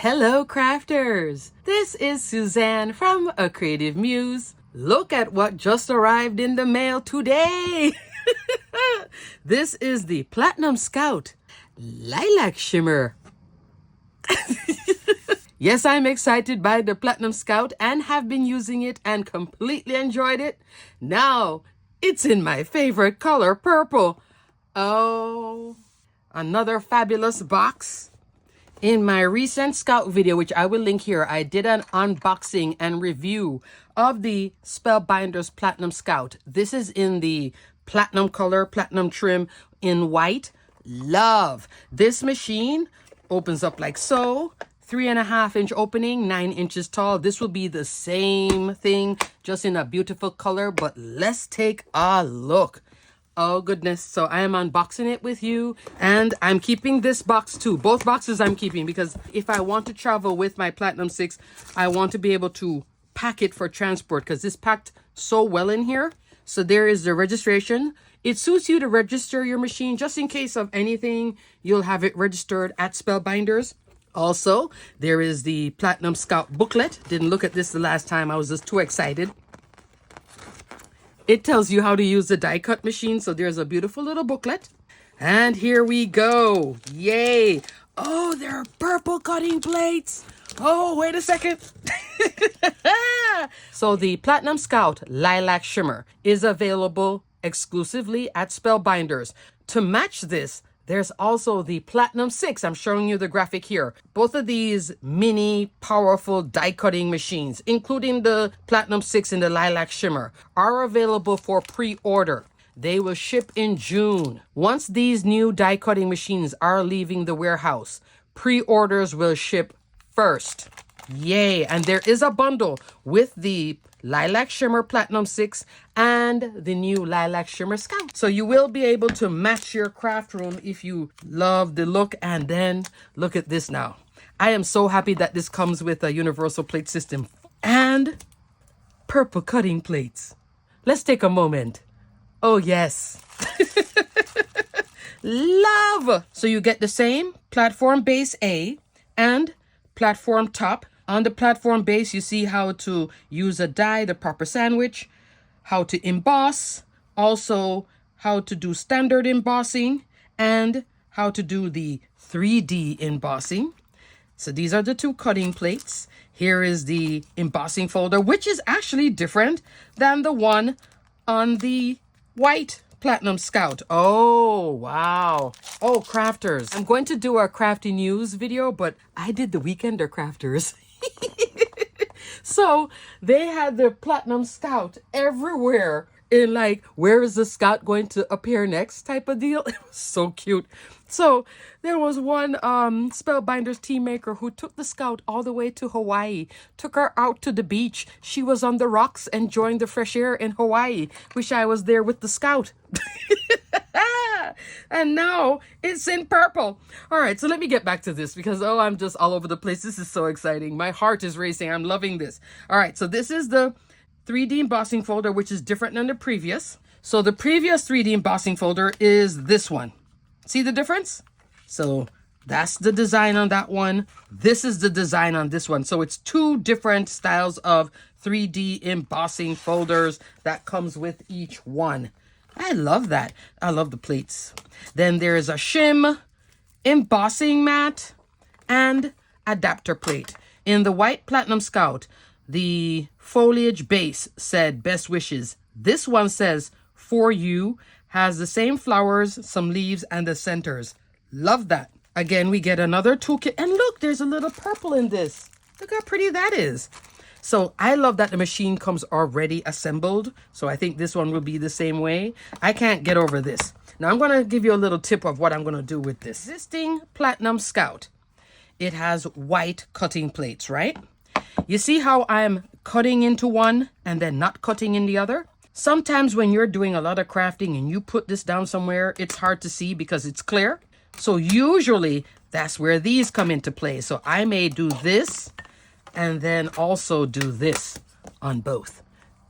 Hello crafters! This is Suzanne from A Creative Muse. Look at what just arrived in the mail today! This is the Platinum Scout Lilac Shimmer. Yes, I'm excited by the Platinum Scout and have been using it and completely enjoyed it. Now, it's in my favorite color, purple. Oh, another fabulous box. In my recent Scout video, which I will link here, I did an unboxing and review of the Spellbinders Platinum Scout. This is in the platinum color, platinum trim in white. Love. This machine opens up like so. 3.5-inch opening, 9 inches tall. This will be the same thing, just in a beautiful color, but let's take a look. Oh goodness, so I am unboxing it with you, and I'm keeping this box too. Both boxes I'm keeping because if I want to travel with my Platinum 6, I want to be able to pack it for transport because this packed so well in here. So there is the registration. It suits you to register your machine just in case of anything. You'll have it registered at Spellbinders. Also, there is the Platinum Scout booklet. Didn't look at this the last time. I was just too excited. It tells you how to use the die cut machine. So there's a beautiful little booklet. And here we go. Yay. Oh, there are purple cutting plates. Oh, wait a second. So the Platinum Scout Lilac Shimmer is available exclusively at Spellbinders. To match this, there's also the Platinum 6. I'm showing you the graphic here. Both of these mini powerful die cutting machines, including the Platinum 6 and the Lilac Shimmer, are available for pre-order. They will ship in June. Once these new die cutting machines are leaving the warehouse, pre-orders will ship first. Yay! And there is a bundle with the Lilac Shimmer Platinum 6 and the new Lilac Shimmer Scout. So you will be able to match your craft room if you love the look. And then look at this now. I am so happy that this comes with a universal plate system and purple cutting plates. Let's take a moment. Oh yes. Love! So you get the same platform base A and platform top. On the platform base, you see how to use a die, the proper sandwich, how to emboss, also how to do standard embossing, and how to do the 3D embossing. So these are the two cutting plates. Here is the embossing folder, which is actually different than the one on the white Platinum Scout. Oh, wow. Oh, crafters. I'm going to do a crafty news video, but I did the Weekender Crafters. So they had the Platinum Scout everywhere in like, where is the Scout going to appear next type of deal. It was so cute. So there was one Spellbinders team maker who took the Scout all the way to Hawaii, took her out to the beach. She was on the rocks enjoying the fresh air in Hawaii. Wish I was there with the Scout. And now it's in purple. All right, so let me get back to this because, oh, I'm just all over the place. This is so exciting. My heart is racing. I'm loving this. All right, so this is the 3D embossing folder, which is different than the previous. So the previous 3D embossing folder is this one. See the difference? So that's the design on that one. This is the design on this one. So it's two different styles of 3D embossing folders that comes with each one. I love that. I love the plates. Then there's a shim, embossing mat, and adapter plate. In the white Platinum Scout, the foliage base said best wishes. This one says for you, has the same flowers, some leaves, and the centers. Love that. Again, we get another toolkit. And look, there's a little purple in this. Look how pretty that is. So I love that the machine comes already assembled. So I think this one will be the same way. I can't get over this. Now I'm going to give you a little tip of what I'm going to do with this existing Platinum Scout. It has white cutting plates, right? You see how I'm cutting into one and then not cutting in the other? Sometimes when you're doing a lot of crafting and you put this down somewhere, it's hard to see because it's clear. So usually that's where these come into play. So I may do this and then also do this on both.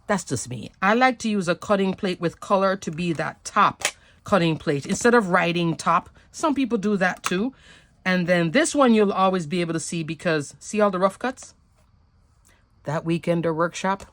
That's just me. I like to use a cutting plate with color to be that top cutting plate instead of writing top. Some people do that too. And then this one you'll always be able to see because see all the rough cuts? That weekender workshop,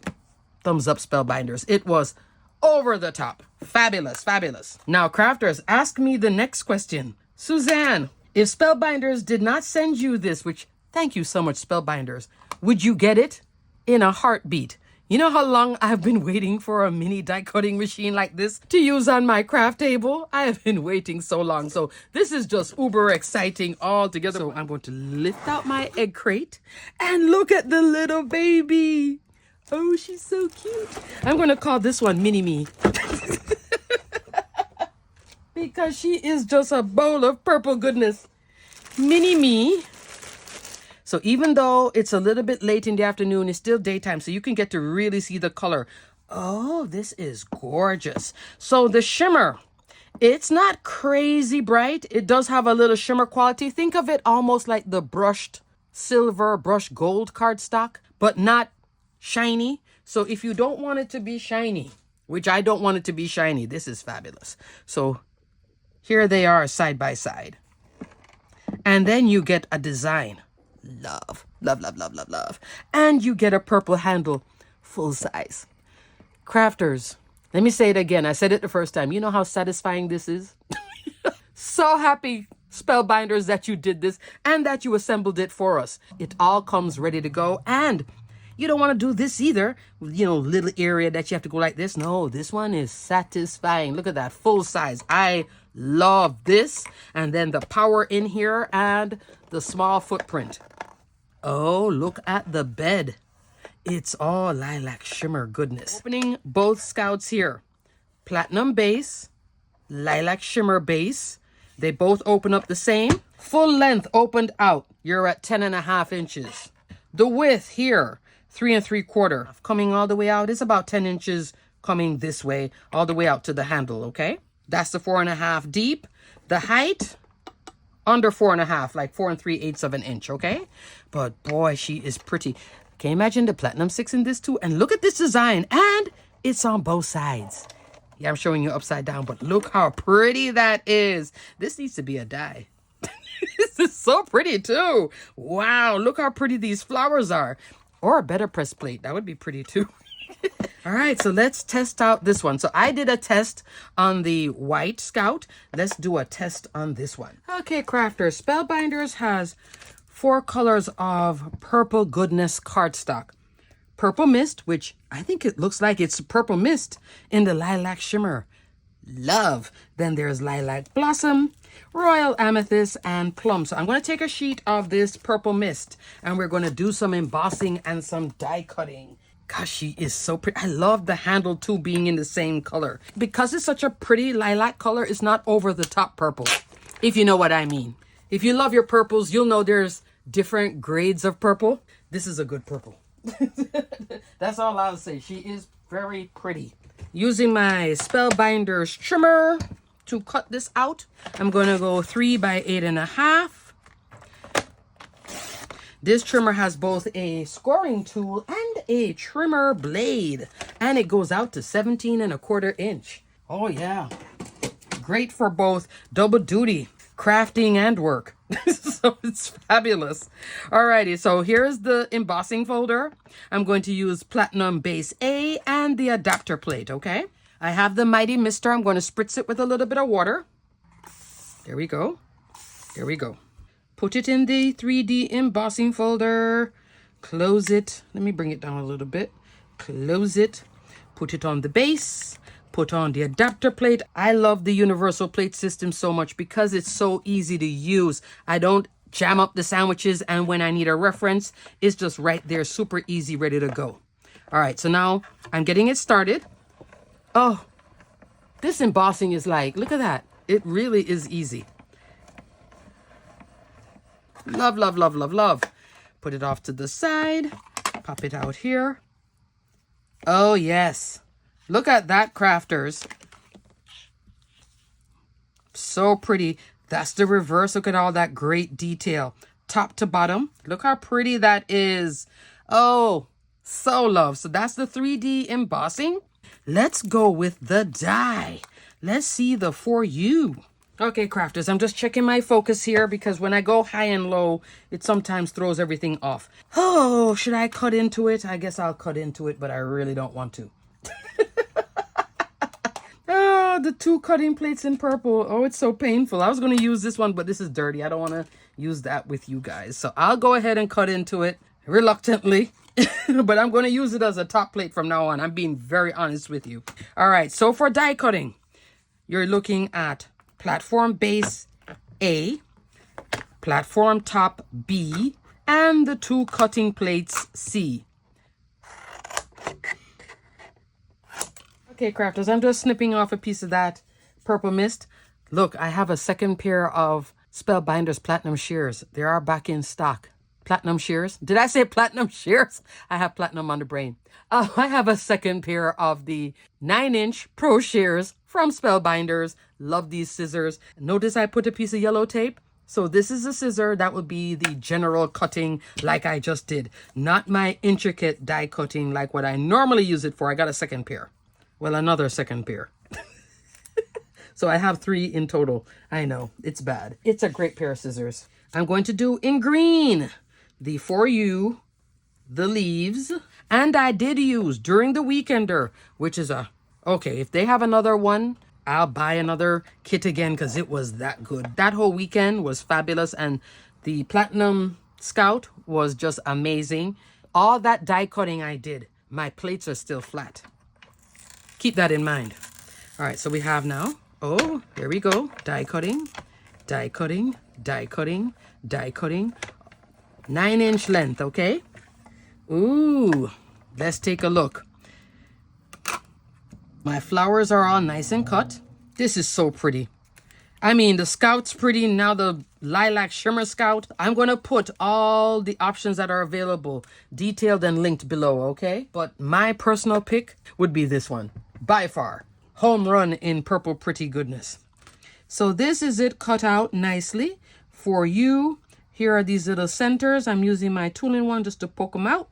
thumbs up Spellbinders. It was over the top. Fabulous, fabulous. Now, crafters, ask me the next question. Suzanne, if Spellbinders did not send you this, which thank you so much, Spellbinders, would you get it? In a heartbeat. You know how long I've been waiting for a mini die cutting machine like this to use on my craft table? I have been waiting so long. So this is just uber exciting altogether. So I'm going to lift out my egg crate and look at the little baby. Oh, she's so cute. I'm going to call this one Mini Me. Because she is just a bowl of purple goodness. Mini Me. So even though it's a little bit late in the afternoon, it's still daytime, so you can get to really see the color. Oh, this is gorgeous. So the shimmer, it's not crazy bright. It does have a little shimmer quality. Think of it almost like the brushed silver, brushed gold cardstock, but not shiny. So if you don't want it to be shiny, which I don't want it to be shiny, this is fabulous. So here they are side by side. And then you get a design. Love, love, love, love, love, love. And you get a purple handle, full size. Crafters, let me say it again. I said it the first time. You know how satisfying this is? So happy, Spellbinders, that you did this and that you assembled it for us. It all comes ready to go. And you don't want to do this either. You know, little area that you have to go like this. No, this one is satisfying. Look at that, full size. I love this. And then the power in here and the small footprint. Oh, look at the bed. It's all lilac shimmer goodness. Opening both scouts here. Platinum base, lilac shimmer base. They both open up the same. Full length opened out. You're at 10.5 inches. The width here, 3 3/4. Coming all the way out is about 10 inches coming this way, all the way out to the handle, okay? That's the 4.5 deep. The height, under 4.5, like 4 3/8 of an inch, okay? But boy, she is pretty. Can you imagine the platinum 6 in this too? And look at this design, and it's on both sides. Yeah, I'm showing you upside down, but look how pretty that is. This needs to be a die. This is so pretty too. Wow, look how pretty these flowers are. Or a better press plate, that would be pretty too. All right, so let's test out this one. So I did a test on the white scout. Let's do a test on this one. Okay, crafters, Spellbinders has 4 colors of purple goodness cardstock. Purple mist, which I think it looks like it's purple mist in the lilac shimmer. Love. Then there's lilac blossom, royal amethyst, and plum. So I'm going to take a sheet of this purple mist and we're going to do some embossing and some die cutting. Gosh, she is so pretty. I love the handle too being in the same color. Because it's such a pretty lilac color, it's not over the top purple, if you know what I mean. If you love your purples, you'll know there's different grades of purple. This is a good purple. That's all I'll say. She is very pretty. Using my Spellbinders trimmer to cut this out, I'm going to go 3 by 8.5. This trimmer has both a scoring tool and a trimmer blade, and it goes out to 17.25 inch. Oh yeah, great for both double duty, crafting and work. So it's fabulous. Alrighty, so here's the embossing folder. I'm going to use Platinum Base A and the adapter plate, okay? I have the Mighty Mister. I'm going to spritz it with a little bit of water. There we go. There we go. Put it in the 3D embossing folder. Close it. Let me bring it down a little bit. Close it. Put it on the base. Put on the adapter plate. I love the universal plate system so much because it's so easy to use. I don't jam up the sandwiches, and when I need a reference, it's just right there, super easy, ready to go. All right, so now I'm getting it started. Oh, this embossing is like, look at that. It really is easy. Love, love, love, love, love. Put it off to the side. Pop it out here. Oh, yes. Look at that, crafters. So pretty. That's the reverse. Look at all that great detail. Top to bottom. Look how pretty that is. Oh, so love. So that's the 3D embossing. Let's go with the die. Let's see the For You. Okay, crafters, I'm just checking my focus here because when I go high and low, it sometimes throws everything off. Oh, should I cut into it? I guess I'll cut into it, but I really don't want to. Ah, the 2 cutting plates in purple. Oh, it's so painful. I was going to use this one, but this is dirty. I don't want to use that with you guys. So I'll go ahead and cut into it reluctantly. But I'm going to use it as a top plate from now on. I'm being very honest with you. All right, so for die cutting, you're looking at platform base A, platform top B, and the 2 cutting plates C. Okay, crafters, I'm just snipping off a piece of that purple mist. Look, I have a second pair of Spellbinders platinum shears. They are back in stock. Platinum shears. Did I say platinum shears? I have platinum on the brain. I have a second pair of the 9-inch Pro shears from Spellbinders. Love these scissors. Notice I put a piece of yellow tape. So this is a scissor that would be the general cutting like I just did. Not my intricate die cutting like what I normally use it for. I got a second pair. Well, another second pair. So I have 3 in total. I know, it's bad. It's a great pair of scissors. I'm going to do in green the For You, the leaves, and I did use during the weekender, which is okay, if they have another one, I'll buy another kit again because it was that good. That whole weekend was fabulous, and the Platinum Scout was just amazing. All that die cutting I did, my plates are still flat. Keep that in mind. All right, so we have now, oh, there we go. Die cutting, die cutting, die cutting, die cutting. 9-inch length, okay? Ooh, let's take a look. My flowers are all nice and cut. This is so pretty. I mean, the Scout's pretty. Now the Lilac Shimmer Scout. I'm going to put all the options that are available detailed and linked below, okay? But my personal pick would be this one. By far. Home run in purple pretty goodness. So this is it cut out nicely for you. Here are these little centers. I'm using my 2-in-1 just to poke them out.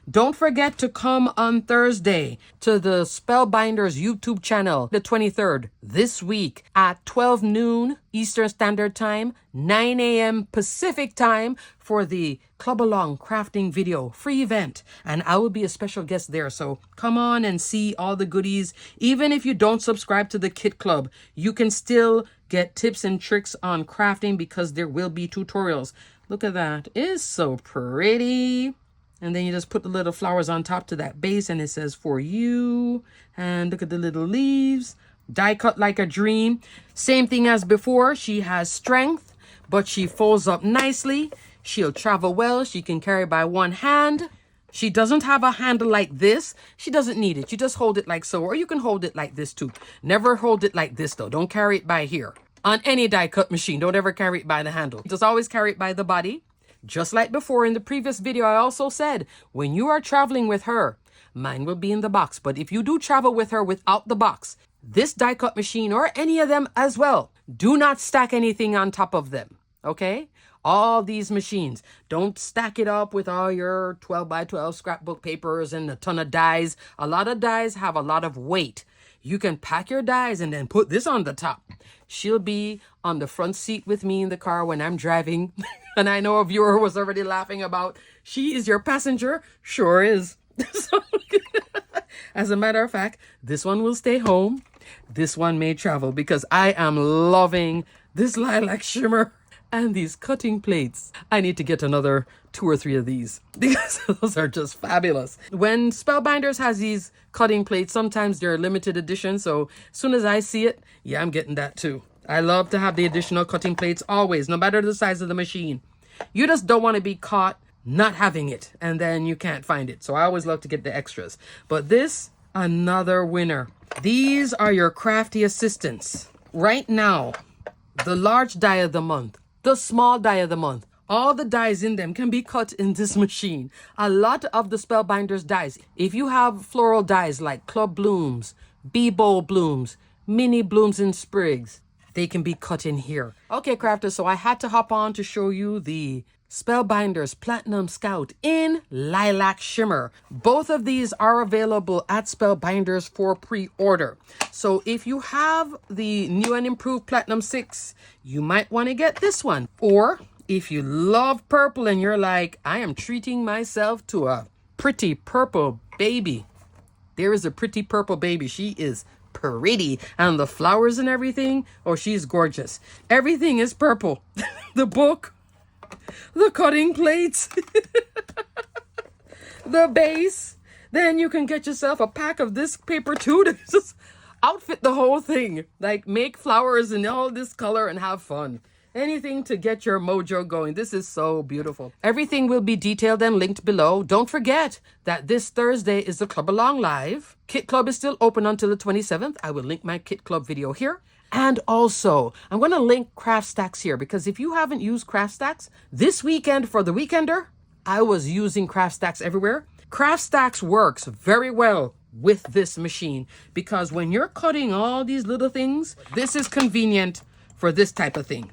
Don't forget to come on Thursday to the Spellbinders YouTube channel, the 23rd, this week at 12 noon Eastern Standard Time, 9 a.m. Pacific Time for the Club Along crafting video free event. And I will be a special guest there. So come on and see all the goodies. Even if you don't subscribe to the Kit Club, you can still get tips and tricks on crafting because there will be tutorials. Look at that. It's so pretty. And then you just put the little flowers on top to that base and it says For You. And look at the little leaves. Die cut like a dream. Same thing as before. She has strength, but she folds up nicely. She'll travel well. She can carry by one hand. She doesn't have a handle like this. She doesn't need it. You just hold it like so, or you can hold it like this too. Never hold it like this though. Don't carry it by here. On any die cut machine, don't ever carry it by the handle. Just always carry it by the body. Just like before in the previous video, I also said, when you are traveling with her, mine will be in the box. But if you do travel with her without the box, this die cut machine or any of them as well, do not stack anything on top of them. Okay? All these machines, don't stack it up with all your 12 by 12 scrapbook papers and a ton of dies. A lot of dies have a lot of weight. You can pack your dies and then put this on the top. She'll be on the front seat with me in the car when I'm driving. And I know a viewer was already laughing about, she is your passenger. Sure is. So, as a matter of fact, this one will stay home. This one may travel because I am loving this lilac shimmer and these cutting plates. I need to get another 2 or 3 of these because those are just fabulous. When Spellbinders has these cutting plates, sometimes they're limited edition. So as soon as I see it, yeah, I'm getting that too. I love to have the additional cutting plates always, no matter the size of the machine. You just don't want to be caught not having it and then you can't find it. So I always love to get the extras. But this, another winner. These are your crafty assistants. Right now, the large die of the month, the small die of the month, all the dies in them can be cut in this machine. A lot of the Spellbinders dies, if you have floral dies like club blooms, bee bowl blooms, mini blooms and sprigs, they can be cut in here. Okay, crafters, so I had to hop on to show you the Spellbinders Platinum Scout in Lilac Shimmer. Both of these are available at Spellbinders for pre-order. So if you have the new and improved Platinum 6, you might want to get this one. Or if you love purple and you're like, I am treating myself to a pretty purple baby. There is a pretty purple baby. She is pretty. And the flowers and everything, oh, she's gorgeous. Everything is purple. The book, the cutting plates, the base. Then you can get yourself a pack of this paper too to just outfit the whole thing. Like make flowers in all this color and have fun. Anything to get your mojo going. This is so beautiful. Everything will be detailed and linked below. Don't forget that this Thursday is the Club Along Live. Kit Club is still open until the 27th. I will link my Kit Club video here. And also, I'm going to link Craft Stacks here because if you haven't used Craft Stacks, this weekend for the weekender, I was using Craft Stacks everywhere. Craft Stacks works very well with this machine because when you're cutting all these little things, this is convenient for this type of thing.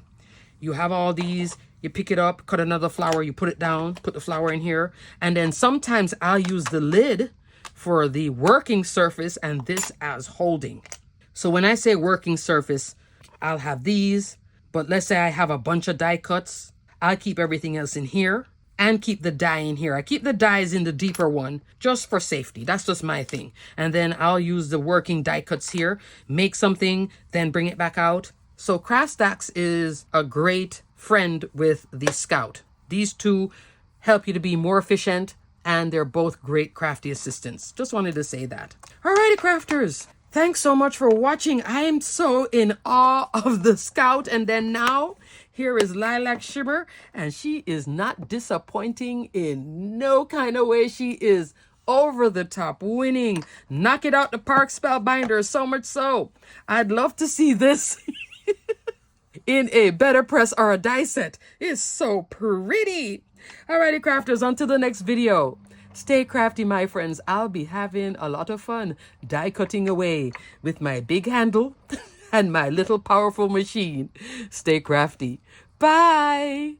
You have all these, you pick it up, cut another flower, you put it down, put the flower in here. And then sometimes I'll use the lid for the working surface and this as holding. So when I say working surface, I'll have these, but let's say I have a bunch of die cuts. I'll keep everything else in here and keep the die in here. I keep the dies in the deeper one just for safety. That's just my thing. And then I'll use the working die cuts here, make something, then bring it back out. So Craft Stacks is a great friend with the Scout. These two help you to be more efficient and they're both great crafty assistants. Just wanted to say that. Alrighty, crafters. Thanks so much for watching. I am so in awe of the Scout. And then now, here is Lilac Shimmer. And she is not disappointing in no kind of way. She is over the top, winning. Knock it out the park, Spellbinders. So much so, I'd love to see this in a better press or a die set. It's so pretty. Alrighty, crafters, on to the next video. Stay crafty, my friends. I'll be having a lot of fun die cutting away with my big handle and my little powerful machine. Stay crafty. Bye.